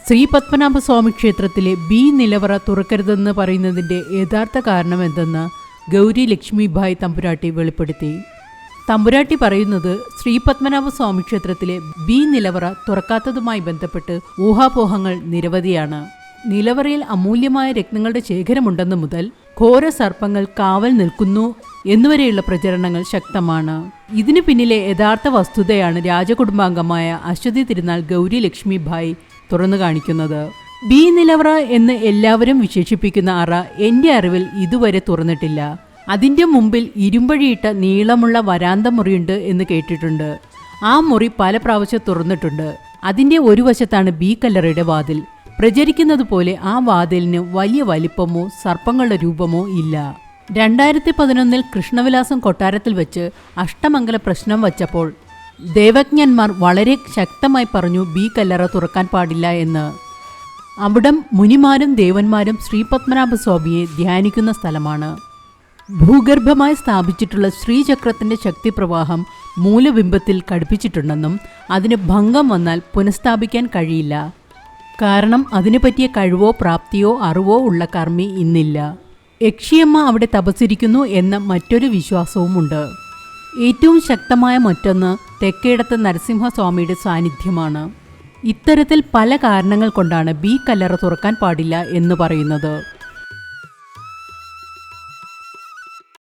ശ്രീ പത്മനാഭസ്വാമി ക്ഷേത്രത്തിലെ ബി നിലവറ തുറക്കരുതെന്ന് പറയുന്നതിൻ്റെ യഥാർത്ഥ കാരണം എന്തെന്ന് ഗൗരി ലക്ഷ്മിഭായ് തമ്പുരാട്ടി വെളിപ്പെടുത്തി. തമ്പുരാട്ടി പറയുന്നത് ശ്രീ പത്മനാഭസ്വാമി ക്ഷേത്രത്തിലെ ബി നിലവറ തുറക്കാത്തതുമായി ബന്ധപ്പെട്ട് ഊഹാപോഹങ്ങൾ നിരവധിയാണ്. നിലവറയിൽ അമൂല്യമായ രത്നങ്ങളുടെ ശേഖരമുണ്ടെന്ന് മുതൽ ഘോര സർപ്പങ്ങൾ കാവൽ നിൽക്കുന്നു എന്നുവരെയുള്ള പ്രചരണങ്ങൾ ശക്തമാണ്. ഇതിനു പിന്നിലെ യഥാർത്ഥ വസ്തുതയാണ് രാജകുടുംബാംഗമായ അശ്വതി തിരുനാൾ ഗൗരി ലക്ഷ്മിഭായ് തുറന്നു കാണിക്കുന്നത്. ബി നിലവറ എന്ന് എല്ലാവരും വിശേഷിപ്പിക്കുന്ന അറ എൻ്റെ അറിവിൽ ഇതുവരെ തുറന്നിട്ടില്ല. അതിൻ്റെ മുമ്പിൽ ഇരുമ്പഴിയിട്ട നീളമുള്ള വരാന്ത മുറിയുണ്ട് എന്ന് കേട്ടിട്ടുണ്ട്. ആ മുറി പല പ്രാവശ്യം തുറന്നിട്ടുണ്ട്. അതിൻ്റെ ഒരു വശത്താണ് ബി കല്ലറയുടെ വാതിൽ. പ്രചരിക്കുന്നത് പോലെ ആ വാതിലിന് വലിയ വലിപ്പമോ സർപ്പങ്ങളുടെ രൂപമോ ഇല്ല. 2011 കൃഷ്ണവിലാസം കൊട്ടാരത്തിൽ വെച്ച് അഷ്ടമംഗല പ്രശ്നം വച്ചപ്പോൾ ദേവജ്ഞന്മാർ വളരെ ശക്തമായി പറഞ്ഞു ബി കല്ലറ തുറക്കാൻ പാടില്ല എന്ന്. അവിടം മുനിമാരും ദേവന്മാരും ശ്രീ പത്മനാഭസ്വാമിയെ ധ്യാനിക്കുന്ന സ്ഥലമാണ്. ഭൂഗർഭമായി സ്ഥാപിച്ചിട്ടുള്ള ശ്രീചക്രത്തിൻ്റെ ശക്തിപ്രവാഹം മൂലബിംബത്തിൽ ഘടിപ്പിച്ചിട്ടുണ്ടെന്നും അതിന് ഭംഗം വന്നാൽ പുനഃസ്ഥാപിക്കാൻ കഴിയില്ല. കാരണം അതിനു പറ്റിയ കഴിവോ പ്രാപ്തിയോ അറിവോ ഉള്ള കർമ്മി ഇന്നില്ല. യക്ഷിയമ്മ അവിടെ തപസ്സിരിക്കുന്നു എന്ന മറ്റൊരു വിശ്വാസവുമുണ്ട്. ഏറ്റവും ശക്തമായ മറ്റൊന്ന് തെക്കേടത്ത് നരസിംഹസ്വാമിയുടെ സാന്നിധ്യമാണ്. ഇത്തരത്തിൽ പല കാരണങ്ങൾ കൊണ്ടാണ് ബി കല്ലറ തുറക്കാൻ പാടില്ല എന്ന് പറയുന്നത്.